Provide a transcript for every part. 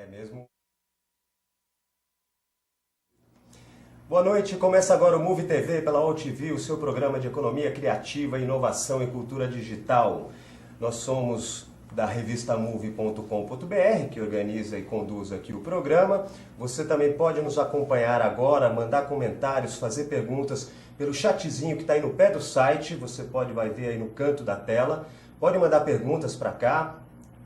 É mesmo. Boa noite, começa agora o Move TV pela OutV, o seu programa de economia criativa, inovação e cultura digital. Nós somos da revista Move.com.br, que organiza e conduz aqui o programa. Você também pode nos acompanhar agora, mandar comentários, fazer perguntas pelo chatzinho que está aí no pé do site, vai ver aí no canto da tela. Pode mandar perguntas para cá,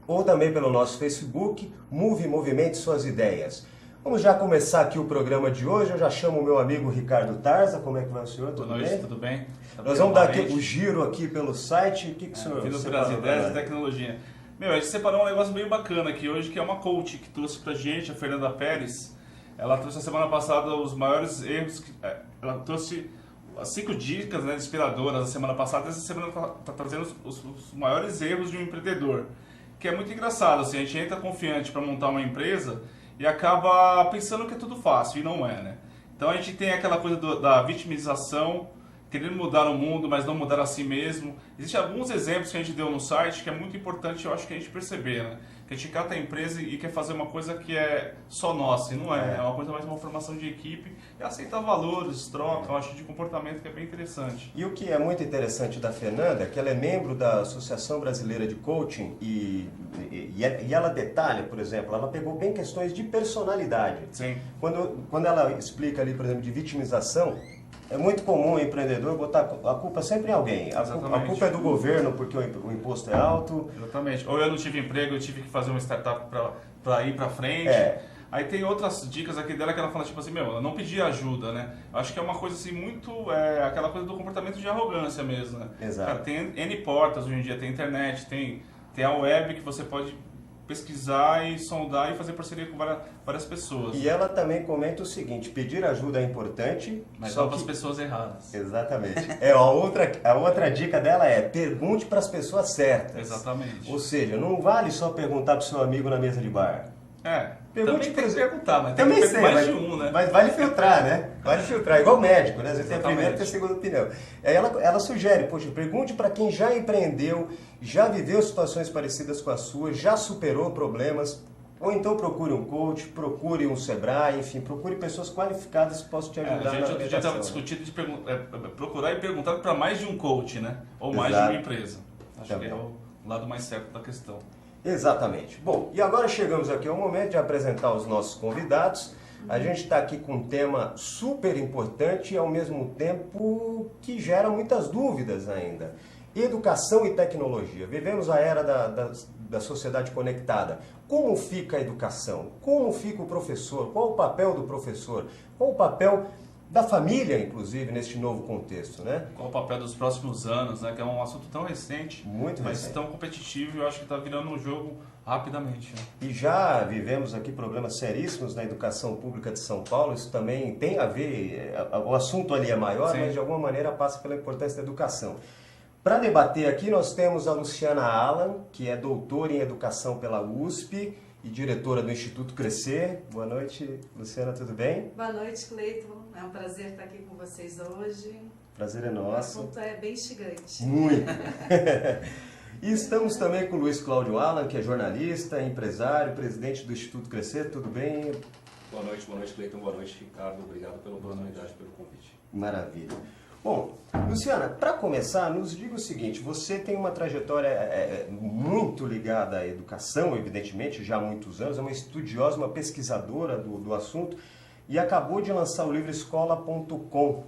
ou também pelo nosso Facebook, Move Movimente Suas Ideias. Vamos já começar aqui o programa de hoje. Eu já chamo o meu amigo Ricardo Tarza. Como é que vai o senhor? Boa noite, tudo bem? Nós vamos dar aqui o giro aqui pelo site. O que o senhor Vindo pelas ideias e tecnologia. A gente separou um negócio bem bacana aqui hoje, que é uma coach que trouxe pra gente, a Fernanda Pérez. Ela trouxe a semana passada os maiores erros, ela trouxe as 5 dicas, né, inspiradoras da semana passada. Essa semana está trazendo os maiores erros de um empreendedor. Que é muito engraçado, assim, a gente entra confiante para montar uma empresa e acaba pensando que é tudo fácil, e não é, né? Então a gente tem aquela coisa da vitimização, querendo mudar o mundo, mas não mudar a si mesmo. Existem alguns exemplos que a gente deu no site que é muito importante, eu acho que a gente perceber, né? Que a gente cata a empresa e quer fazer uma coisa que é só nossa, e não é. É uma coisa mais uma formação de equipe e aceitar valores, troca, eu acho de comportamento que é bem interessante. E o que é muito interessante da Fernanda é que ela é membro da Associação Brasileira de Coaching e ela detalha, por exemplo, ela pegou bem questões de personalidade. Sim. Quando ela explica ali, por exemplo, de vitimização, é muito comum o empreendedor botar a culpa sempre em alguém. A culpa é do governo porque o imposto é alto. Exatamente. Ou eu não tive emprego, eu tive que fazer uma startup para ir para frente. Aí tem outras dicas aqui dela que ela fala tipo assim, ela não pedia ajuda, né? Eu acho que é uma coisa assim muito, aquela coisa do comportamento de arrogância mesmo, né? Exato. Cara, tem N portas hoje em dia, tem internet, tem a web que você pode pesquisar e sondar e fazer parceria com várias pessoas. E ela também comenta o seguinte, pedir ajuda é importante, mas não para as pessoas erradas. Exatamente. A outra dica dela é pergunte para as pessoas certas. Exatamente. Ou seja, não vale só perguntar para o seu amigo na mesa de bar. Pergunte, também tem que perguntar, mas também tem que mais de um, né? Mas vale filtrar, né? Vale filtrar, igual médico, né? Você tem a primeira e a segunda opinião. Aí ela sugere, poxa, pergunte para quem já empreendeu, já viveu situações parecidas com a sua, já superou problemas, ou então procure um coach, procure um Sebrae, enfim, procure pessoas qualificadas que possam te ajudar. A gente já estava discutindo de procurar e perguntar para mais de um coach, né? Ou mais de uma empresa. Acho que é o lado mais certo da questão. Exatamente. Bom, e agora chegamos aqui ao momento de apresentar os nossos convidados. A gente está aqui com um tema super importante e ao mesmo tempo que gera muitas dúvidas ainda. Educação e tecnologia. Vivemos a era da sociedade conectada. Como fica a educação? Como fica o professor? Qual o papel do professor? Qual o papel da família, inclusive, neste novo contexto, né? Qual o papel dos próximos anos, né? Que é um assunto tão recente, mas tão competitivo, e eu acho que está virando um jogo rapidamente. Né? E já vivemos aqui problemas seríssimos na educação pública de São Paulo, isso também tem a ver, o assunto ali é maior, Sim. Mas de alguma maneira passa pela importância da educação. Para debater aqui, nós temos a Luciana Alan, que é doutora em educação pela USP, e diretora do Instituto Crescer. Boa noite, Luciana, tudo bem? Boa noite, Cleiton. É um prazer estar aqui com vocês hoje. Prazer é nosso. O assunto é bem instigante. Muito. E estamos também com o Luiz Cláudio Alan, que é jornalista, empresário, presidente do Instituto Crescer. Tudo bem? Boa noite, Cleiton. Boa noite, Ricardo. Obrigado pela oportunidade, pelo convite. Maravilha. Bom, Luciana, para começar, nos diga o seguinte, você tem uma trajetória muito ligada à educação, evidentemente, já há muitos anos, é uma estudiosa, uma pesquisadora do assunto, e acabou de lançar o livro Escola.com,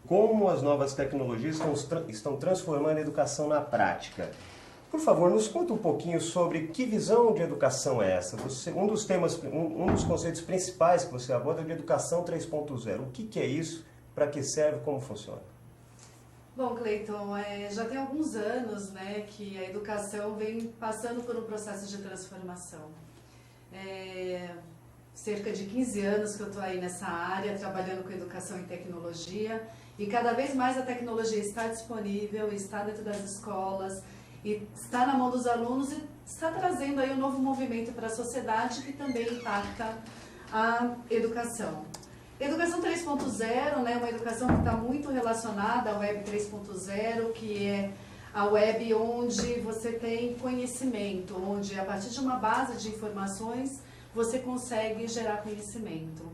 como as novas tecnologias estão transformando a educação na prática. Por favor, nos conta um pouquinho sobre que visão de educação é essa. Um dos conceitos principais que você aborda é de educação 3.0. O que é isso? Para que serve? Como funciona? Bom, Cleiton, já tem alguns anos, né, que a educação vem passando por um processo de transformação. Cerca de 15 anos que eu estou aí nessa área, trabalhando com educação e tecnologia, e cada vez mais a tecnologia está disponível, está dentro das escolas, e está na mão dos alunos e está trazendo aí um novo movimento para a sociedade que também impacta a educação. Educação 3.0, né, uma educação que está muito relacionada à Web 3.0, que é a web onde você tem conhecimento, onde a partir de uma base de informações você consegue gerar conhecimento.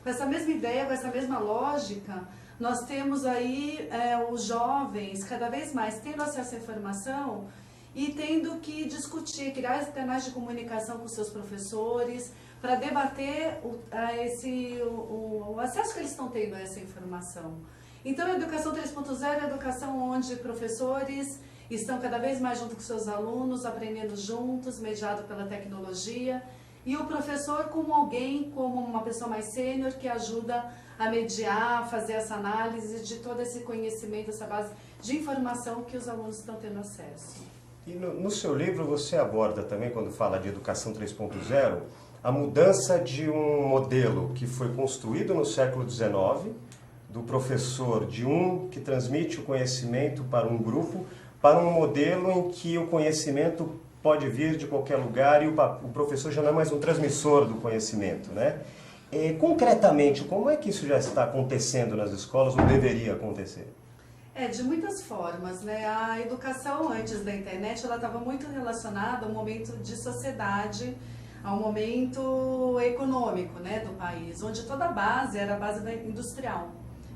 Com essa mesma ideia, com essa mesma lógica, nós temos aí os jovens cada vez mais tendo acesso à informação e tendo que discutir, criar canais de comunicação com seus professores para debater o acesso que eles estão tendo a essa informação. Então, a Educação 3.0 é a educação onde professores estão cada vez mais junto com seus alunos, aprendendo juntos, mediado pela tecnologia, e o professor como alguém, como uma pessoa mais sênior que ajuda a mediar, fazer essa análise de todo esse conhecimento, essa base de informação que os alunos estão tendo acesso. E no seu livro você aborda também, quando fala de Educação 3.0, a mudança de um modelo que foi construído no século XIX, do professor que transmite o conhecimento para um grupo, para um modelo em que o conhecimento pode vir de qualquer lugar e o professor já não é mais um transmissor do conhecimento, né? Concretamente, como é que isso já está acontecendo nas escolas ou deveria acontecer? De muitas formas, né? A educação antes da internet, ela estava muito relacionada ao momento de sociedade, ao momento econômico, né, do país, onde toda a base era a base industrial,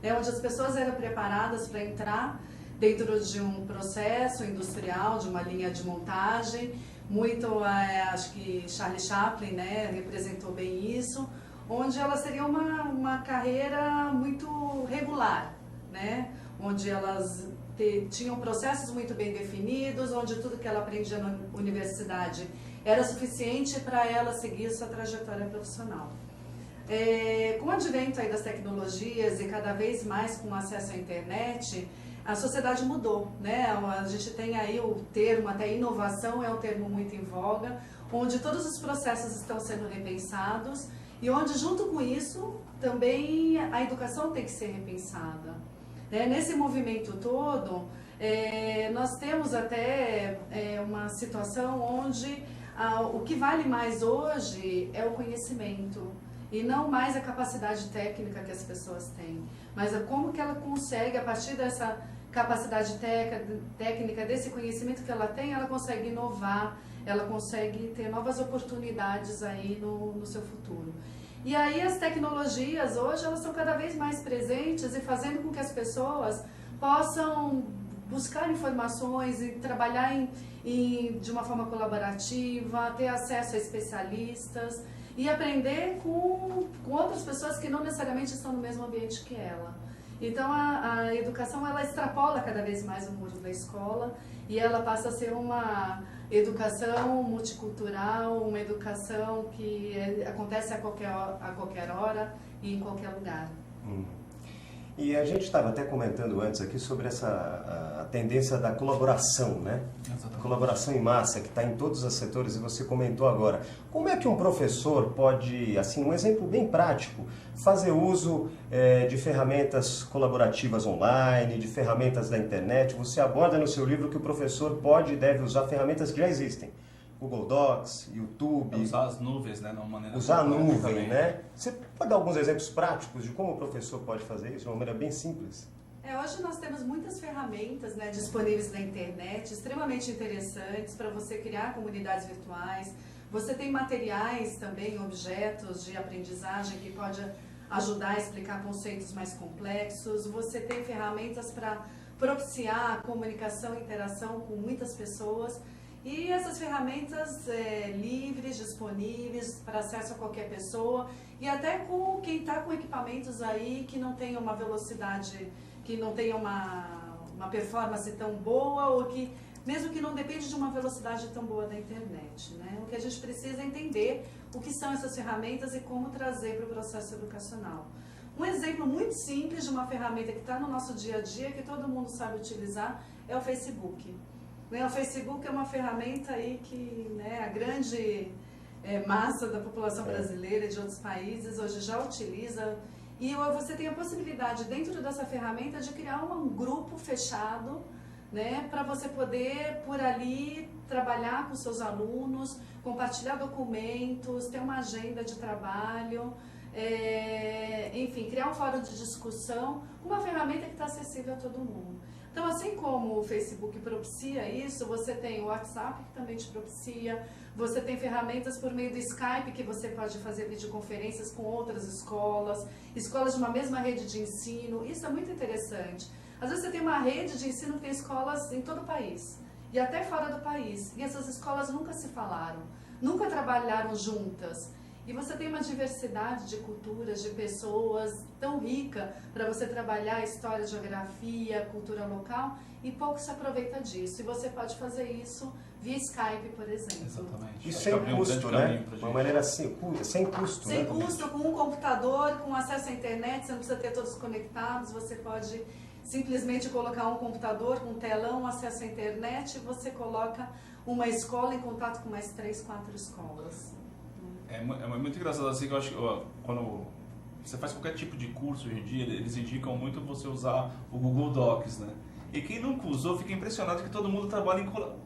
né, onde as pessoas eram preparadas para entrar dentro de um processo industrial, de uma linha de montagem, muito, acho que Charlie Chaplin, né, representou bem isso, onde ela seria uma carreira muito regular, né, onde elas tinham processos muito bem definidos, onde tudo que ela aprendia na universidade era suficiente para ela seguir sua trajetória profissional. Com o advento aí das tecnologias e cada vez mais com acesso à internet, a sociedade mudou, né? A gente tem aí o termo, até inovação é um termo muito em voga, onde todos os processos estão sendo repensados e onde, junto com isso, também a educação tem que ser repensada. Nesse movimento todo, nós temos até uma situação onde o que vale mais hoje é o conhecimento e não mais a capacidade técnica que as pessoas têm, mas como que ela consegue, a partir dessa capacidade técnica, desse conhecimento que ela tem, ela consegue inovar, ela consegue ter novas oportunidades aí no seu futuro. E aí as tecnologias hoje, elas são cada vez mais presentes e fazendo com que as pessoas possam buscar informações e trabalhar de uma forma colaborativa, ter acesso a especialistas e aprender com outras pessoas que não necessariamente estão no mesmo ambiente que ela. Então a educação, ela extrapola cada vez mais o muro da escola e ela passa a ser uma educação multicultural, uma educação que acontece a qualquer hora e em qualquer lugar. E a gente estava até comentando antes aqui sobre a tendência da colaboração, né? Exatamente. Colaboração em massa, que está em todos os setores, e você comentou agora. Como é que um professor pode, assim, um exemplo bem prático, fazer uso de ferramentas colaborativas online, de ferramentas da internet? Você aborda no seu livro que o professor pode e deve usar ferramentas que já existem. Google Docs, YouTube... Usar as nuvens, né? De uma maneira usar a nuvem, né? Você pode dar alguns exemplos práticos de como o professor pode fazer isso de uma maneira bem simples? Hoje nós temos muitas ferramentas, né, disponíveis na internet, extremamente interessantes para você criar comunidades virtuais. Você tem materiais também, objetos de aprendizagem que pode ajudar a explicar conceitos mais complexos. Você tem ferramentas para propiciar a comunicação e interação com muitas pessoas. E essas ferramentas livres, disponíveis para acesso a qualquer pessoa e até com quem está com equipamentos aí que não tenha uma velocidade, que não tenha uma performance tão boa ou que, mesmo que não depende de uma velocidade tão boa da internet, né? O que a gente precisa é entender o que são essas ferramentas e como trazer para o processo educacional. Um exemplo muito simples de uma ferramenta que está no nosso dia a dia, que todo mundo sabe utilizar, é o Facebook. O Facebook é uma ferramenta aí que, né, a grande massa da população brasileira e de outros países hoje já utiliza. E você tem a possibilidade, dentro dessa ferramenta, de criar um grupo fechado, né, para você poder, por ali, trabalhar com seus alunos, compartilhar documentos, ter uma agenda de trabalho, enfim, criar um fórum de discussão, uma ferramenta que está acessível a todo mundo. Então, assim como o Facebook propicia isso, você tem o WhatsApp que também te propicia, você tem ferramentas por meio do Skype que você pode fazer videoconferências com outras escolas de uma mesma rede de ensino, isso é muito interessante. Às vezes você tem uma rede de ensino que tem escolas em todo o país, e até fora do país, e essas escolas nunca se falaram, nunca trabalharam juntas. E você tem uma diversidade de culturas, de pessoas tão rica para você trabalhar história, geografia, cultura local, e pouco se aproveita disso. E você pode fazer isso via Skype, por exemplo. Exatamente. E sem custo, né? Uma maneira sem custo. Sem né? custo, com um computador, com acesso à internet, você não precisa ter todos conectados, você pode simplesmente colocar um computador com um telão, acesso à internet, e você coloca uma escola em contato com mais 3, 4 escolas. É muito engraçado assim, que eu acho que quando você faz qualquer tipo de curso hoje em dia, eles indicam muito você usar o Google Docs, né? E quem nunca usou fica impressionado que todo mundo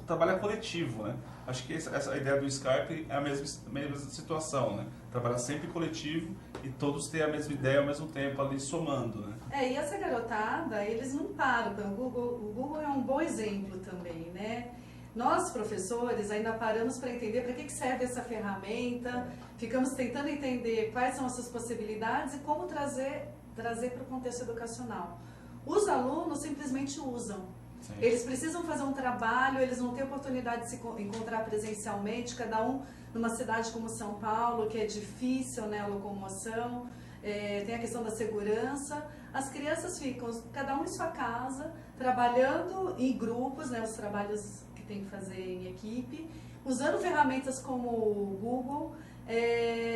trabalha coletivo, né? Acho que essa ideia do Skype é a mesma situação, né? Trabalhar sempre coletivo e todos ter a mesma ideia ao mesmo tempo ali somando, né? E essa garotada, eles não param. O Google é um bom exemplo também, né? Nós, professores, ainda paramos para entender para que serve essa ferramenta, ficamos tentando entender quais são as suas possibilidades e como trazer para o contexto educacional. Os alunos simplesmente usam. Sim. Eles precisam fazer um trabalho, eles não têm oportunidade de se encontrar presencialmente, cada um numa cidade como São Paulo, que é difícil, né, a locomoção, tem a questão da segurança. As crianças ficam, cada um em sua casa, trabalhando em grupos, né, os trabalhos que tem que fazer em equipe, usando ferramentas como o Google,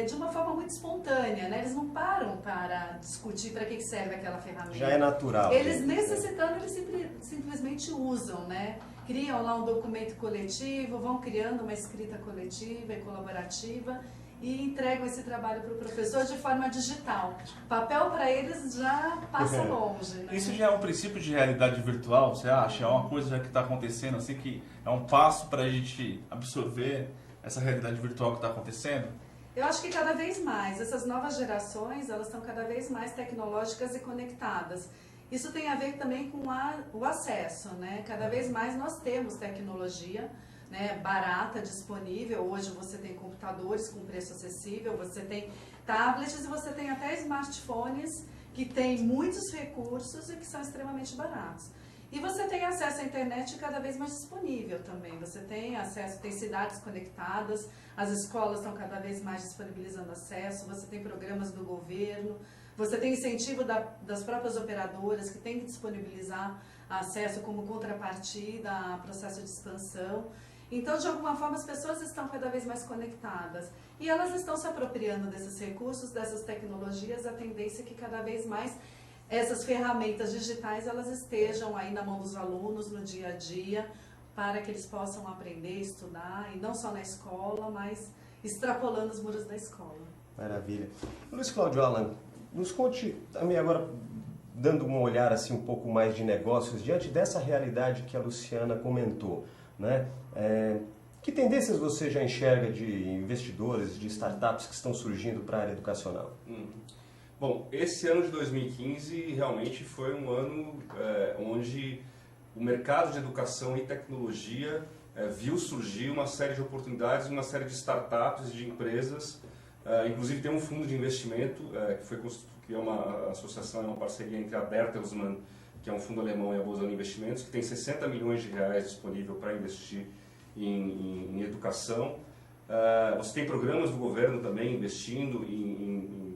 de uma forma muito espontânea, né? Eles não param para discutir para que serve aquela ferramenta. Já é natural. Eles necessitando, eles simplesmente usam, né? Criam lá um documento coletivo, vão criando uma escrita coletiva e colaborativa e entregam esse trabalho para o professor de forma digital. Papel para eles já passa longe, né? Isso já é um princípio de realidade virtual, você acha? É uma coisa já que está acontecendo, assim, que é um passo para a gente absorver essa realidade virtual que está acontecendo? Eu acho que cada vez mais, essas novas gerações, elas estão cada vez mais tecnológicas e conectadas. Isso tem a ver também com o acesso, né? Cada vez mais nós temos tecnologia, né, barata, disponível. Hoje você tem computadores com preço acessível, você tem tablets e você tem até smartphones que têm muitos recursos e que são extremamente baratos. E você tem acesso à internet cada vez mais disponível também. Você tem acesso, tem cidades conectadas, as escolas estão cada vez mais disponibilizando acesso, você tem programas do governo, você tem incentivo das próprias operadoras que têm que disponibilizar acesso como contrapartida a processo de expansão. Então, de alguma forma, as pessoas estão cada vez mais conectadas e elas estão se apropriando desses recursos, dessas tecnologias. A tendência é que cada vez mais essas ferramentas digitais elas estejam aí na mão dos alunos no dia a dia para que eles possam aprender, estudar, e não só na escola, mas extrapolando os muros da escola. Maravilha. Luiz Cláudio Alan, nos conte também agora, dando um olhar assim um pouco mais de negócios, diante dessa realidade que a Luciana comentou, né? Que tendências você já enxerga de investidores, de startups que estão surgindo para a área educacional? Bom, esse ano de 2015 realmente foi um ano onde o mercado de educação e tecnologia viu surgir uma série de oportunidades, uma série de startups, de empresas. Inclusive tem um fundo de investimento que é uma associação, é uma parceria entre a Bertelsmann, que é um fundo alemão, e a Bozano Investimentos, que tem 60 milhões de reais disponível para investir em educação. Você tem programas do governo também investindo em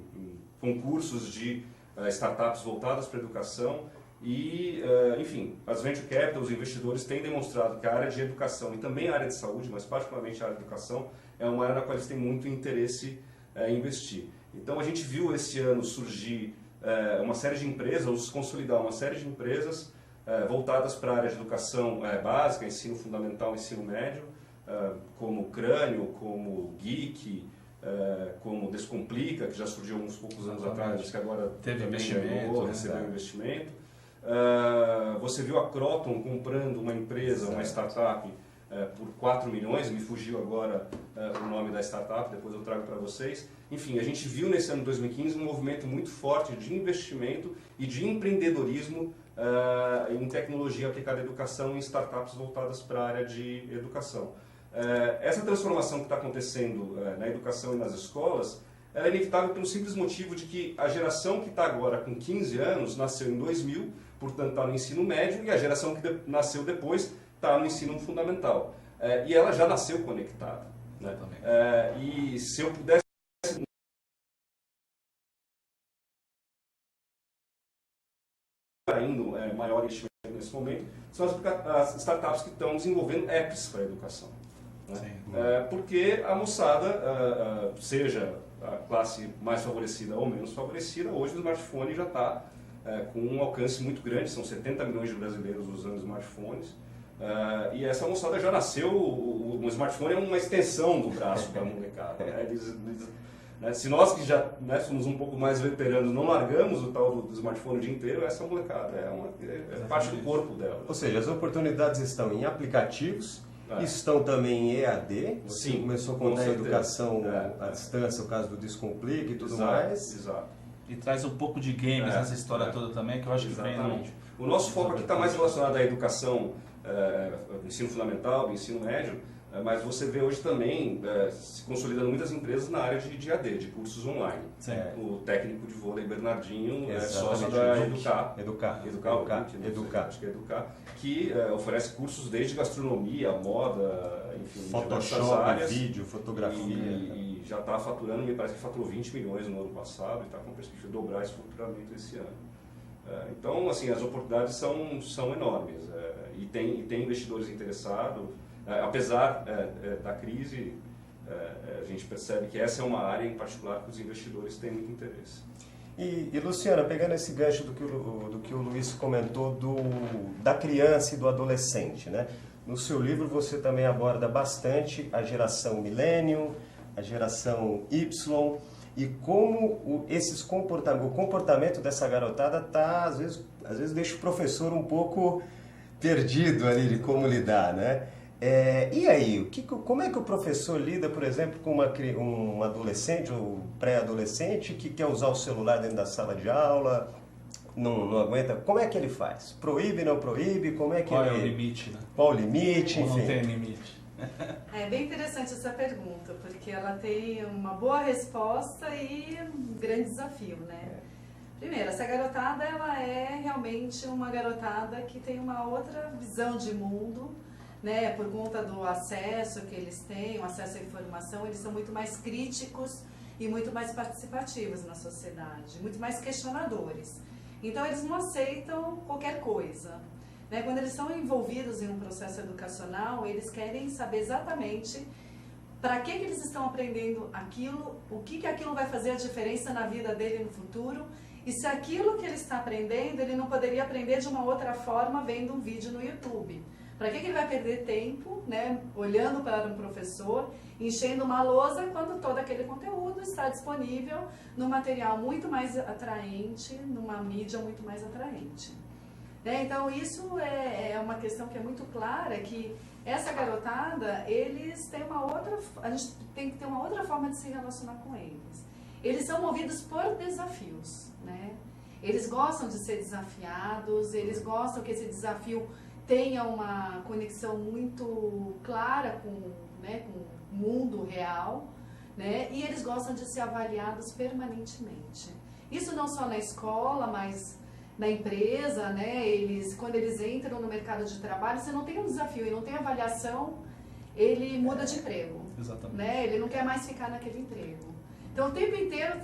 concursos de startups voltadas para a educação e, enfim, as venture capital, os investidores têm demonstrado que a área de educação e também a área de saúde, mas particularmente a área de educação, é uma área na qual eles têm muito interesse em investir. Então a gente viu esse ano surgir uma série de empresas, ou se consolidar uma série de empresas voltadas para a área de educação básica, ensino fundamental, ensino médio, como Crânio, como Geek, como Descomplica, que já surgiu uns poucos anos atrás, mas que agora teve também investimento, recebeu investimento. Você viu a Croton comprando uma empresa, uma startup por 4 milhões, me fugiu agora o nome da startup, depois eu trago para vocês. Enfim, a gente viu nesse ano de 2015 um movimento muito forte de investimento e de empreendedorismo em tecnologia aplicada à educação e em startups voltadas para a área de educação. Essa transformação que está acontecendo na educação e nas escolas, ela é inevitável pelo simples motivo de que a geração que está agora com 15 anos nasceu em 2000, portanto está no ensino médio, e a geração que nasceu depois está no ensino fundamental. E ela já nasceu conectada. Né? E se eu pudesse ainda maior investimento nesse momento, são as startups que estão desenvolvendo apps para a educação. Né? Porque a moçada, seja a classe mais favorecida ou menos favorecida, hoje o smartphone já está com um alcance muito grande, são 70 milhões de brasileiros usando smartphones, e essa moçada já nasceu, o smartphone é uma extensão do braço da molecada. Né? Se nós que já somos um pouco mais veteranos não largamos o tal do smartphone o dia inteiro, essa molecada é parte do corpo dela. Ou seja, as oportunidades estão em aplicativos, estão também em EAD, você começou a contar a educação à distância, o caso do Descomplique e tudo mais. Exato. E traz um pouco de games nessa história toda também, que eu acho que vem... O nosso foco aqui está mais relacionado à educação do ensino fundamental, do ensino médio, mas você vê hoje também se consolidando muitas empresas na área de AD, de cursos online. O técnico de vôlei Bernardinho é sócio da Educar, acho que é Educar, que oferece cursos desde gastronomia, moda, enfim, Photoshop, áreas, vídeo, fotografia. E já está faturando, me parece que faturou 20 milhões no ano passado e está com perspectiva de dobrar esse faturamento esse ano. Então, assim, as oportunidades são enormes e tem investidores interessados. Apesar da crise, a gente percebe que essa é uma área em particular que os investidores têm muito interesse. E Luciana, pegando esse gancho do que o Luiz comentou da criança e do adolescente, né? No seu livro você também aborda bastante a geração Millennium, a geração Y, e como o comportamento dessa garotada às vezes deixa o professor um pouco perdido ali de como lidar, né? E aí, como é que o professor lida, por exemplo, com um adolescente ou pré-adolescente que quer usar o celular dentro da sala de aula, não aguenta? Como é que ele faz? Proíbe, não proíbe? Como é que Qual é o limite, né? Qual o limite? Ou enfim. não tem limite? É bem interessante essa pergunta, porque ela tem uma boa resposta e um grande desafio, né? Primeiro, essa garotada, ela é realmente uma garotada que tem uma outra visão de mundo, né? Por conta do acesso que eles têm, o acesso à informação, eles são muito mais críticos e muito mais participativos na sociedade, muito mais questionadores. Então, eles não aceitam qualquer coisa. Né? Quando eles estão envolvidos em um processo educacional, eles querem saber exatamente para que eles estão aprendendo aquilo, o que aquilo vai fazer a diferença na vida dele no futuro, e se aquilo que ele está aprendendo, ele não poderia aprender de uma outra forma vendo um vídeo no YouTube. Para que ele vai perder tempo, né, olhando para um professor, enchendo uma lousa, quando todo aquele conteúdo está disponível num material muito mais atraente, numa mídia muito mais atraente. Então, isso é uma questão que é muito clara, que essa garotada, a gente tem que ter uma outra forma de se relacionar com eles. Eles são movidos por desafios, né? Eles gostam de ser desafiados, eles gostam que esse desafio tenha uma conexão muito clara com o mundo real, né? E eles gostam de ser avaliados permanentemente. Isso não só na escola, mas na empresa, né? Quando eles entram no mercado de trabalho, você não tem um desafio e não tem avaliação, ele muda de emprego. Exatamente. Né? Ele não quer mais ficar naquele emprego. Então, o tempo inteiro,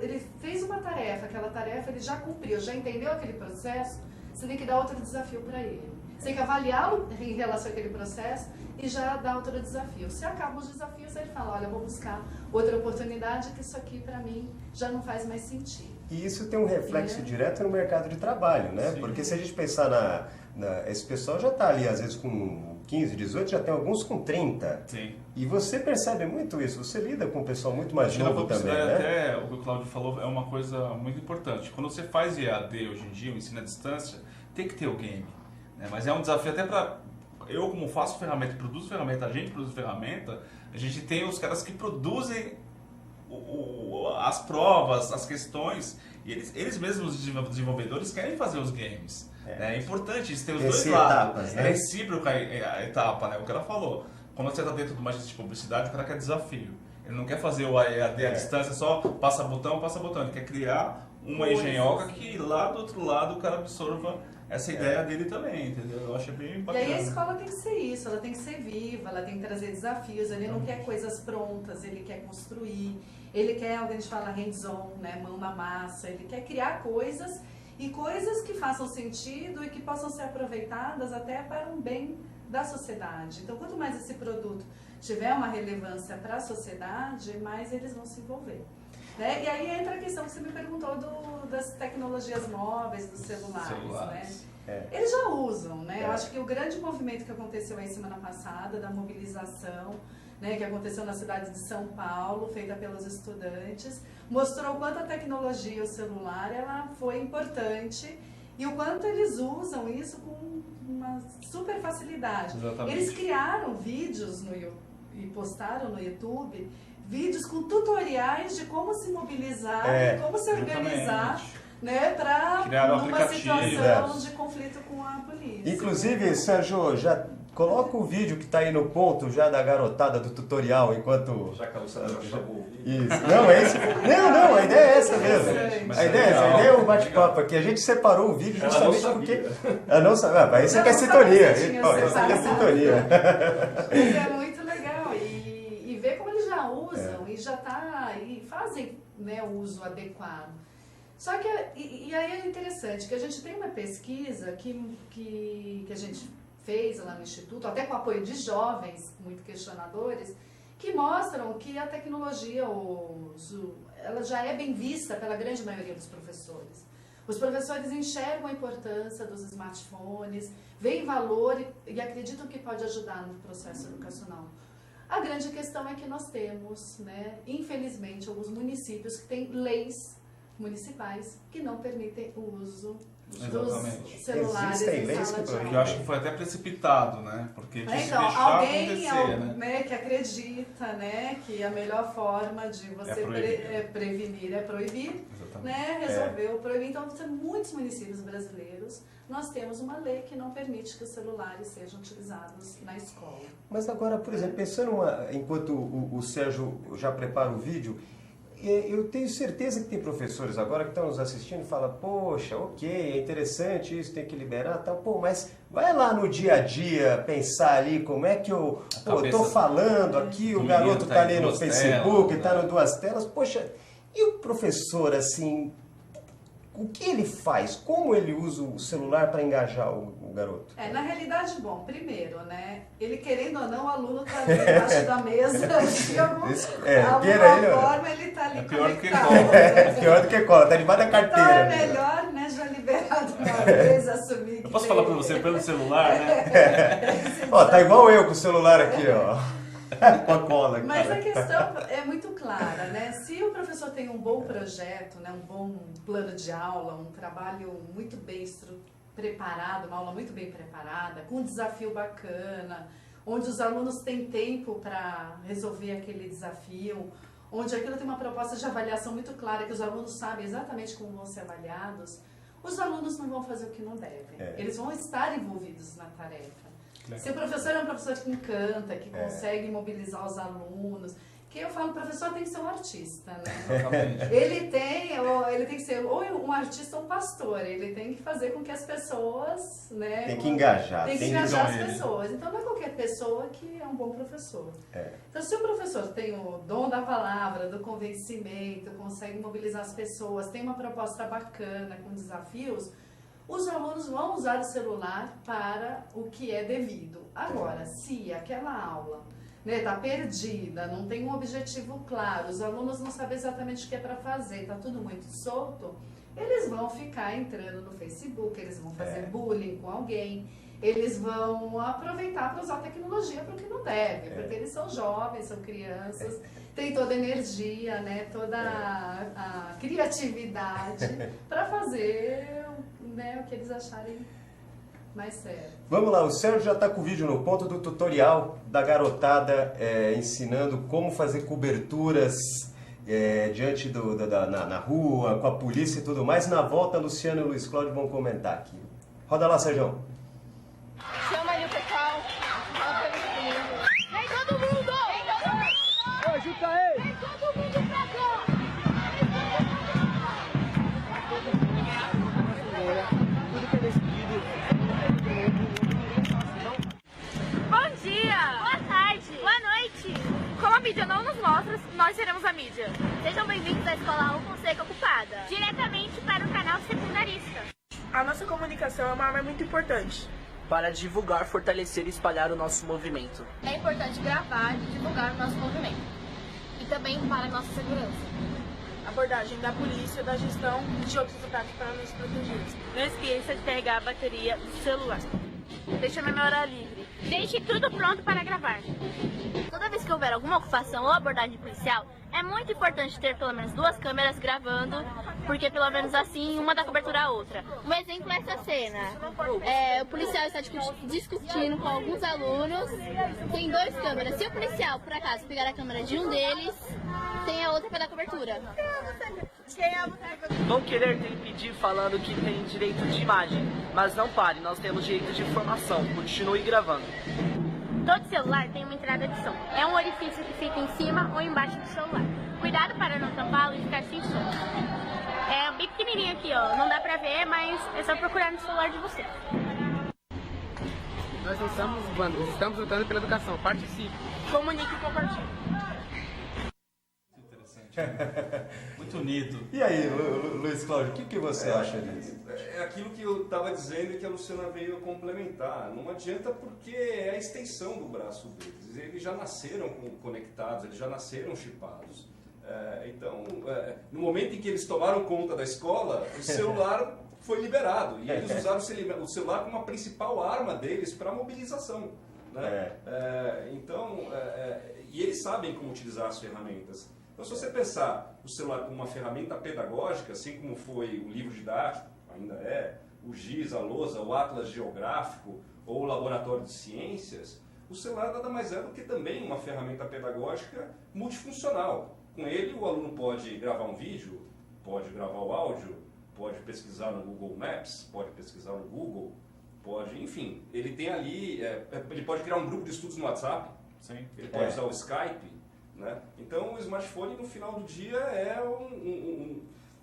ele fez uma tarefa, aquela tarefa ele já cumpriu, já entendeu aquele processo, você tem que dar outro desafio para ele. Você tem que avaliá-lo em relação àquele processo e já dar outro desafio. Se acabam os desafios, ele fala, olha, eu vou buscar outra oportunidade, que isso aqui para mim já não faz mais sentido. E isso tem um reflexo direto no mercado de trabalho, né? Sim. Porque se a gente pensar esse pessoal já está ali, às vezes com 15, 18, já tem alguns com 30. Sim. E você percebe muito isso, você lida com um pessoal muito mais novo também, né? Até o que o Cláudio falou é uma coisa muito importante. Quando você faz EAD hoje em dia, o ensino à distância, tem que ter o game. Né? Mas é um desafio até para eu como faço ferramenta, produzo ferramenta, a gente produz ferramenta, a gente tem os caras que produzem as provas, as questões, e eles mesmos, os desenvolvedores, querem fazer os games. É importante isso, tem os dois lados. Etapas, né? É recíproca a etapa, né? O que ela falou. Quando você está dentro de uma agência de publicidade, o cara quer desafio. Ele não quer fazer o EAD à distância, só passa botão. Ele quer criar uma engenhoca que lá do outro lado o cara absorva essa ideia dele também, entendeu? Eu acho bem bacana. E aí a escola tem que ser isso, ela tem que ser viva, ela tem que trazer desafios, ele não quer coisas prontas, ele quer construir, ele quer, a gente fala hands-on, né, mão na massa, ele quer criar coisas e coisas que façam sentido e que possam ser aproveitadas até para um bem da sociedade. Então, quanto mais esse produto tiver uma relevância para a sociedade, mais eles vão se envolver. Né? E aí entra a questão que você me perguntou das tecnologias móveis, dos celulares. Né? Eles já usam, né? Eu acho que o grande movimento que aconteceu aí semana passada, da mobilização, né, que aconteceu na cidade de São Paulo, feita pelos estudantes, mostrou o quanto a tecnologia, o celular, ela foi importante e o quanto eles usam isso com uma super facilidade. Exatamente. Eles criaram vídeos e postaram no YouTube vídeos com tutoriais de como se mobilizar e como se organizar, né, para uma situação de conflito com a polícia. Inclusive, Sérgio, já coloca o vídeo que está aí no ponto já da garotada do tutorial, enquanto... Já que a Luciana já chamou. Isso. Não, é isso. Não, a ideia é essa mesmo. A ideia é um bate-papo aqui. A gente separou o vídeo justamente porque... Ela não sabe. Mas isso aqui é sintonia. Isso aqui é sintonia. É muito legal. E ver como eles já usam e já tá, e fazem, né, o uso adequado. Só que, e aí é interessante que a gente tem uma pesquisa que a gente fez lá no Instituto, até com apoio de jovens, muito questionadores, que mostram que a tecnologia, ela já é bem vista pela grande maioria dos professores. Os professores enxergam a importância dos smartphones, veem valor e acreditam que pode ajudar no processo educacional. A grande questão é que nós temos, né, infelizmente, alguns municípios que têm leis municipais que não permitem o uso dos celulares Existem em leis sala de que aula. Eu acho que foi até precipitado, né? Porque Então, deixar alguém acontecer, né, que acredita, né, que a melhor forma de você prevenir é proibir, né, resolveu proibir. Então, em muitos municípios brasileiros, nós temos uma lei que não permite que os celulares sejam utilizados na escola. Mas agora, por exemplo, pensando enquanto o Sérgio já prepara o vídeo, eu tenho certeza que tem professores agora que estão nos assistindo e falam, poxa, ok, é interessante isso, tem que liberar, tal, mas vai lá no dia a dia pensar ali como é que eu estou falando aqui, o garoto está ali no Facebook, está no duas telas, poxa, e o professor, assim, o que ele faz? Como ele usa o celular para engajar o garoto? Na realidade, bom, primeiro, né, ele querendo ou não, o aluno está ali embaixo da mesa, de alguma forma ele está ali conectado. Pior do que cola, está debaixo da carteira. Então é melhor, né, já liberar de uma vez, assumir que eu posso falar para você pelo celular, né? Ó, tá igual eu com o celular aqui, ó. Com a cola aqui. Mas a questão é muito clara, né? Se o professor tem um bom projeto, né, um bom plano de aula, um trabalho muito bem preparado, uma aula muito bem preparada, com um desafio bacana, onde os alunos têm tempo para resolver aquele desafio, onde aquilo tem uma proposta de avaliação muito clara, que os alunos sabem exatamente como vão ser avaliados, os alunos não vão fazer o que não devem. Eles vão estar envolvidos na tarefa. Se o professor é um professor que encanta, que consegue mobilizar os alunos, que eu falo, o professor tem que ser um artista, né? Ele tem que ser ou um artista ou um pastor, ele tem que fazer com que as pessoas, né? Tem que engajar. Tem que engajar as pessoas. Então não é qualquer pessoa que é um bom professor. Então se o professor tem o dom da palavra, do convencimento, consegue mobilizar as pessoas, tem uma proposta bacana, com desafios, os alunos vão usar o celular para o que é devido. Agora, se aquela aula está perdida, não tem um objetivo claro, os alunos não sabem exatamente o que é para fazer, está tudo muito solto, eles vão ficar entrando no Facebook, eles vão fazer bullying com alguém, eles vão aproveitar para usar a tecnologia para o que não deve, porque eles são jovens, são crianças, têm toda a energia, né, toda a criatividade para fazer, né, o que eles acharem mais sério. Vamos lá, o Sérgio já está com o vídeo no ponto do tutorial da garotada ensinando como fazer coberturas diante na rua, com a polícia e tudo mais. Na volta, Luciano e Luiz Cláudio vão comentar aqui. Roda lá, Sérgio. Chama aí o pessoal. Vem todo mundo! Vem todo mundo! Ô, junta aí! Vem todo mundo pra cá! Bom dia! Boa tarde! Boa noite! Como a mídia não nos mostra, nós seremos a mídia. Sejam bem-vindos à Escola Raul Fonseca Ocupada. Diretamente para o canal secundarista. A nossa comunicação é uma arma muito importante para divulgar, fortalecer e espalhar o nosso movimento. É importante gravar e divulgar o nosso movimento. E também para a nossa segurança. Abordagem da polícia, da gestão e de outros ataques para nos proteger. Não esqueça de carregar a bateria do celular. Deixe a memória livre. Deixe tudo pronto para gravar. Toda vez que houver alguma ocupação ou abordagem policial, é muito importante ter pelo menos 2 câmeras gravando, porque pelo menos assim uma dá cobertura à outra. Um exemplo é essa cena. O policial está discutindo com alguns alunos, tem 2 câmeras. Se o policial, por acaso, pegar a câmera de um deles, tem a outra para dar cobertura. Vão querer te impedir falando que tem direito de imagem, mas não pare, nós temos direito de informação. Continue gravando. Todo celular tem uma entrada de som. É um orifício que fica em cima ou embaixo do celular. Cuidado para não tampá-lo e ficar sem som. É bem pequenininho aqui, ó. Não dá pra ver, mas é só procurar no celular de você. Nós não somos vândalos, estamos lutando pela educação. Participe. Comunique e compartilhe. Muito unido. E aí, Luiz Cláudio, o que você acha disso? É aquilo que eu estava dizendo e que a Luciana veio complementar. Não adianta porque é a extensão do braço deles. Eles já nasceram conectados, eles já nasceram chipados. Então, no momento em que eles tomaram conta da escola, o celular foi liberado. E eles usaram o celular como a principal arma deles para a mobilização. Né? E eles sabem como utilizar as ferramentas. Então, se você pensar o celular como uma ferramenta pedagógica, assim como foi o livro didático, ainda o GIS, a lousa, o Atlas Geográfico ou o Laboratório de Ciências, o celular nada mais é do que também uma ferramenta pedagógica multifuncional. Com ele, o aluno pode gravar um vídeo, pode gravar o áudio, pode pesquisar no Google Maps, pode pesquisar no Google, enfim, ele tem ali, ele pode criar um grupo de estudos no WhatsApp, Sim. ele pode usar o Skype. Né? Então, o smartphone, no final do dia, é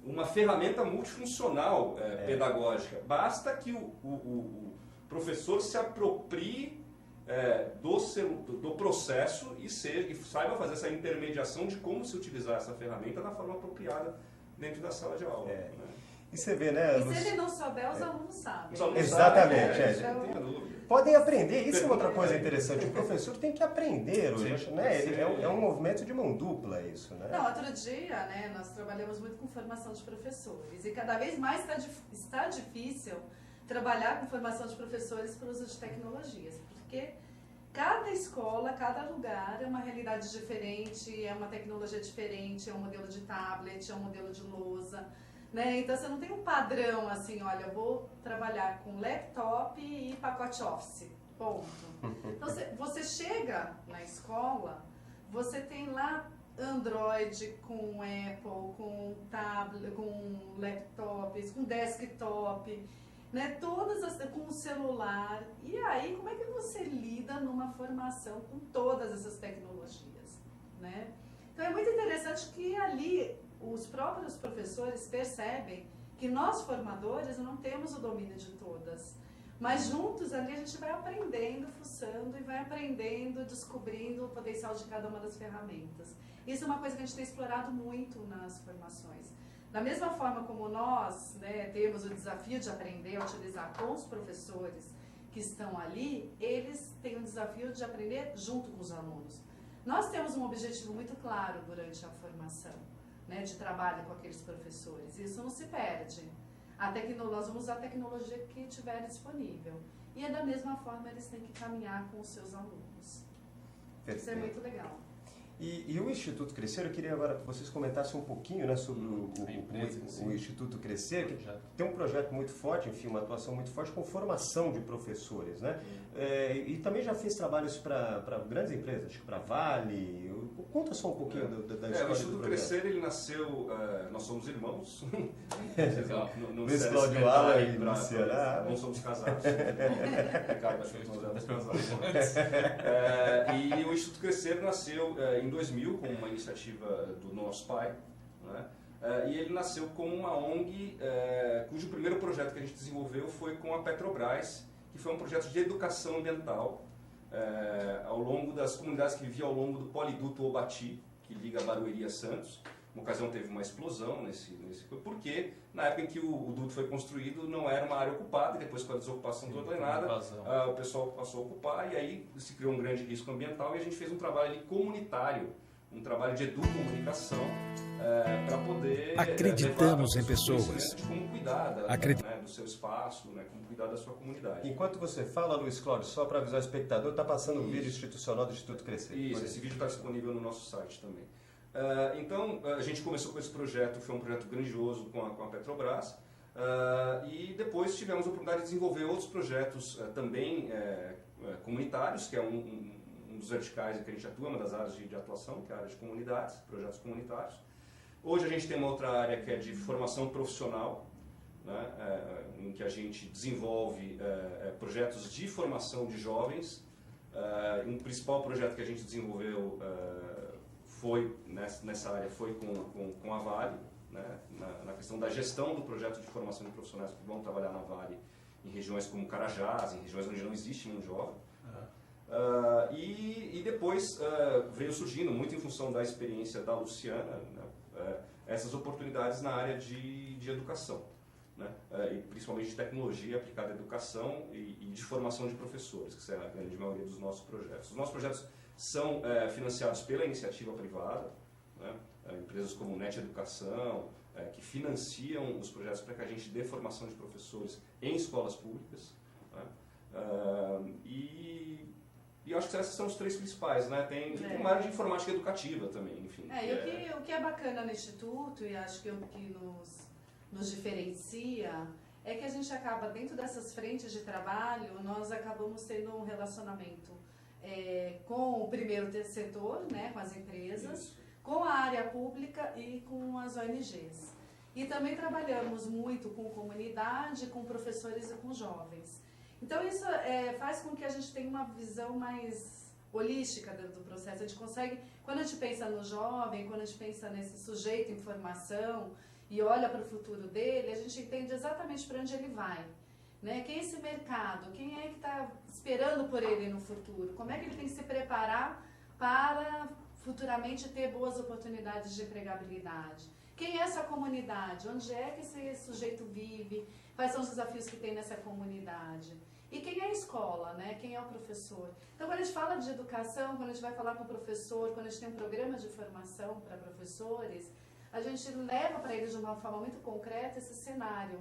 uma ferramenta multifuncional pedagógica. Basta que o professor se aproprie do processo e saiba fazer essa intermediação de como se utilizar essa ferramenta da forma apropriada dentro da sala de aula. Né? E você vê, né? E se ele não souber, os alunos sabem. Os alunos Exatamente, sabem, não tenha dúvida. Podem aprender, isso é outra coisa interessante. O professor tem que aprender hoje, Sim, né? sim. É um movimento de mão dupla isso, né? Não, outro dia, né, nós trabalhamos muito com formação de professores e cada vez mais está difícil trabalhar com formação de professores para o uso de tecnologias, porque cada escola, cada lugar é uma realidade diferente, é uma tecnologia diferente, é um modelo de tablet, é um modelo de lousa. Né? Então você não tem um padrão assim, olha, eu vou trabalhar com laptop e pacote Office, ponto. Então você chega na escola, você tem lá Android com Apple, com tablet, com laptops, com desktop, né? Com o celular. E aí, como é que você lida numa formação com todas essas tecnologias? Né? Então é muito interessante que ali os próprios professores percebem que nós formadores não temos o domínio de todas, mas juntos ali a gente vai aprendendo, fuçando e vai aprendendo, descobrindo o potencial de cada uma das ferramentas. Isso é uma coisa que a gente tem explorado muito nas formações. Da mesma forma como nós, né, temos o desafio de aprender a utilizar com os professores que estão ali, eles têm o desafio de aprender junto com os alunos. Nós temos um objetivo muito claro durante a formação, né, de trabalho com aqueles professores. Isso não se perde. Nós vamos usar a tecnologia que tiver disponível. E da mesma forma eles têm que caminhar com os seus alunos. Perfeito. Isso é muito legal. E o Instituto Crescer, eu queria agora que vocês comentassem um pouquinho, né, sobre o Instituto Crescer, que tem um projeto muito forte, enfim, uma atuação muito forte com formação de professores, né? E também já fez trabalhos para grandes empresas, acho que para Vale. Conta só um pouquinho da história o Instituto do projeto. Crescer, ele nasceu, nós somos irmãos. Luiz Cláudio Alan e Luciana. Não somos casados. Ricardo, acho que nós éramos casados. E o Instituto Crescer nasceu em 2000 com uma iniciativa do nosso pai, né? E ele nasceu como uma ONG cujo primeiro projeto que a gente desenvolveu foi com a Petrobras, que foi um projeto de educação ambiental ao longo das comunidades que viviam ao longo do poliduto Obati, que liga Barueri a Santos. Uma ocasião teve uma explosão porque na época em que o duto foi construído não era uma área ocupada, e depois com a desocupação desordenada o pessoal passou a ocupar, e aí se criou um grande risco ambiental, e a gente fez um trabalho ali comunitário, um trabalho de educomunicação para poder acreditamos em pessoas, de como cuidar do seu espaço, né, como cuidar da sua comunidade. Enquanto você fala, Luiz Cláudio, só para avisar o espectador, está passando o vídeo institucional do Instituto Crescer. Isso, esse vídeo está disponível no nosso site também. Então, a gente começou com esse projeto, foi um projeto grandioso com a Petrobras, e depois tivemos a oportunidade de desenvolver outros projetos também comunitários, que é um dos verticais em que a gente atua, uma das áreas de atuação, que é a área de comunidades, projetos comunitários. Hoje a gente tem uma outra área que é de formação profissional, né, em que a gente desenvolve projetos de formação de jovens. Um principal projeto que a gente desenvolveu foi nessa área foi com a Vale, né, na questão da gestão do projeto de formação de profissionais que vão trabalhar na Vale em regiões como Carajás, em regiões onde não existe nenhum jovem. E depois veio surgindo, muito em função da experiência da Luciana, né, essas oportunidades na área de educação, né, e principalmente de tecnologia aplicada à educação e de formação de professores, que é a grande maioria dos nossos projetos. Os nossos projetos são financiados pela iniciativa privada, né, empresas como Net Educação, que financiam os projetos para que a gente dê formação de professores em escolas públicas, né, e eu acho que esses são os três principais, né? Tem uma área de informática educativa também, enfim. O que é bacana no Instituto, e acho que o que nos diferencia, é que a gente acaba, dentro dessas frentes de trabalho, nós acabamos tendo um relacionamento com o primeiro setor, né, com as empresas, com a área pública e com as ONGs. E também trabalhamos muito com comunidade, com professores e com jovens. Então isso faz com que a gente tenha uma visão mais holística do processo. A gente consegue, quando a gente pensa no jovem, quando a gente pensa nesse sujeito em formação e olha para o futuro dele, a gente entende exatamente para onde ele vai. Né? Quem é esse mercado? Quem é que está esperando por ele no futuro? Como é que ele tem que se preparar para futuramente ter boas oportunidades de empregabilidade? Quem é essa comunidade? Onde é que esse sujeito vive? Quais são os desafios que tem nessa comunidade? E quem é a escola, né? Quem é o professor? Então, quando a gente fala de educação, quando a gente vai falar com o professor, quando a gente tem um programa de formação para professores, a gente leva para eles de uma forma muito concreta esse cenário,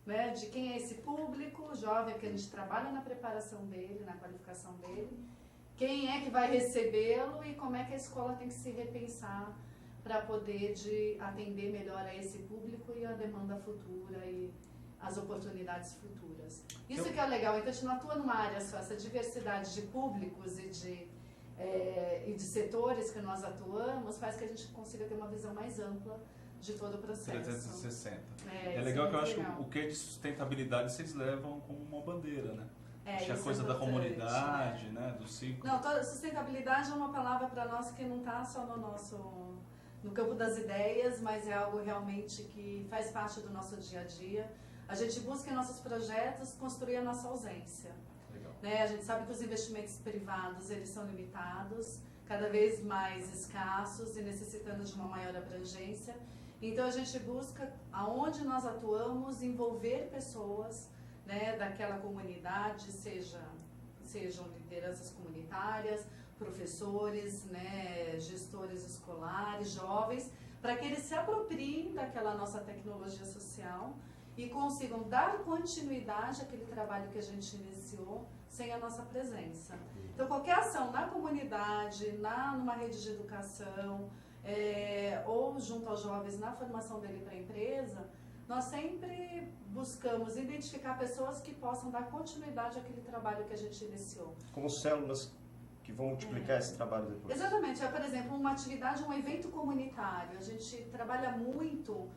né? De quem é esse público jovem, que a gente trabalha na preparação dele, na qualificação dele, quem é que vai recebê-lo e como é que a escola tem que se repensar para poder atender melhor a esse público e a demanda futura e as oportunidades futuras. Isso que é legal, então a gente não atua numa área só, essa diversidade de públicos e de setores que nós atuamos faz que a gente consiga ter uma visão mais ampla de todo o processo. 360. É legal que eu acho que o que é de sustentabilidade vocês levam como uma bandeira, né? Acho que a coisa da comunidade, né? Do ciclo. Não, sustentabilidade é uma palavra para nós que não está só no campo das ideias, mas é algo realmente que faz parte do nosso dia a dia. A gente busca em nossos projetos construir a nossa ausência. Né? A gente sabe que os investimentos privados eles são limitados, cada vez mais escassos e necessitando de uma maior abrangência. Então a gente busca, aonde nós atuamos, envolver pessoas, né, daquela comunidade, sejam lideranças comunitárias, professores, né, gestores escolares, jovens, para que eles se apropriem daquela nossa tecnologia social e consigam dar continuidade àquele trabalho que a gente iniciou sem a nossa presença. Então, qualquer ação na comunidade, numa rede de educação, ou junto aos jovens na formação dele para a empresa, nós sempre buscamos identificar pessoas que possam dar continuidade àquele trabalho que a gente iniciou. Como células que vão multiplicar esse trabalho depois. Exatamente. Por exemplo, uma atividade, um evento comunitário. A gente trabalha muito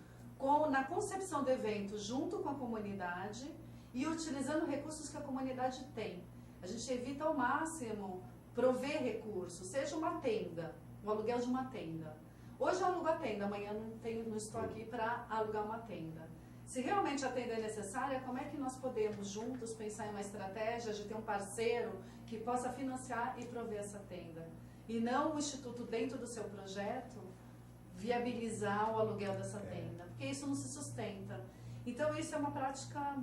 na concepção do evento junto com a comunidade e utilizando recursos que a comunidade tem. A gente evita ao máximo prover recursos, seja uma tenda, o aluguel de uma tenda. Hoje eu alugo a tenda, amanhã não estou aqui para alugar uma tenda. Se realmente a tenda é necessária, como é que nós podemos juntos pensar em uma estratégia de ter um parceiro que possa financiar e prover essa tenda? E não o Instituto, dentro do seu projeto, viabilizar o aluguel dessa tenda, porque isso não se sustenta. Então isso é uma prática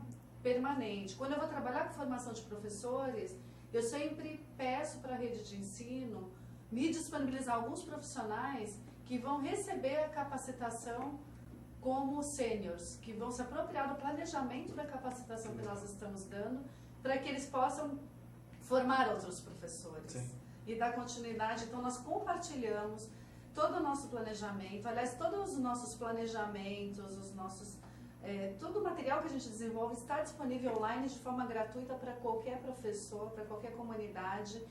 permanente. Quando eu vou trabalhar com formação de professores, eu sempre peço para a rede de ensino me disponibilizar alguns profissionais que vão receber a capacitação como sêniors, que vão se apropriar do planejamento da capacitação que nós estamos dando, para que eles possam formar outros professores. Sim. E dar continuidade. Então nós compartilhamos todo o nosso planejamento, aliás, todos os nossos planejamentos, todo o material que a gente desenvolve está disponível online de forma gratuita para qualquer professor, para qualquer comunidade.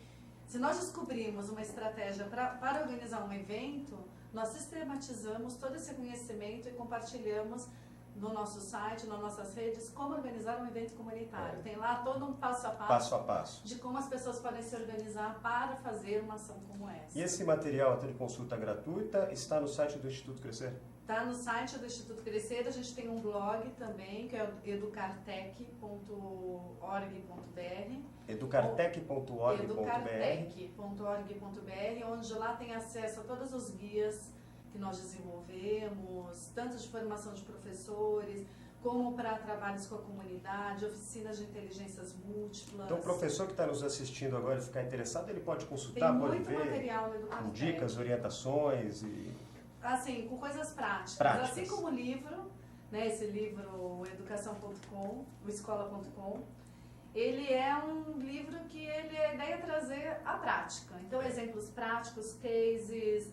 Se nós descobrimos uma estratégia para organizar um evento, nós sistematizamos todo esse conhecimento e compartilhamos no nosso site, nas nossas redes, como organizar um evento comunitário. Tem lá todo um passo a passo de como as pessoas podem se organizar para fazer uma ação como essa. E esse material até de consulta gratuita está no site do Instituto Crescer? Está no site do Instituto Crescer. A gente tem um blog também, que é educartec.org.br. Educartec.org.br, onde lá tem acesso a todos os guias que nós desenvolvemos, tanto de formação de professores, como para trabalhos com a comunidade, oficinas de inteligências múltiplas. Então, o professor que está nos assistindo agora e ficar interessado, ele pode consultar, tem pode muito ver, material no Educartec. com dicas, orientações e... Assim, com coisas práticas. Assim como o livro, né, esse livro educação.com, o escola.com, ele é um livro que a ideia é trazer a prática. Então, exemplos práticos, cases,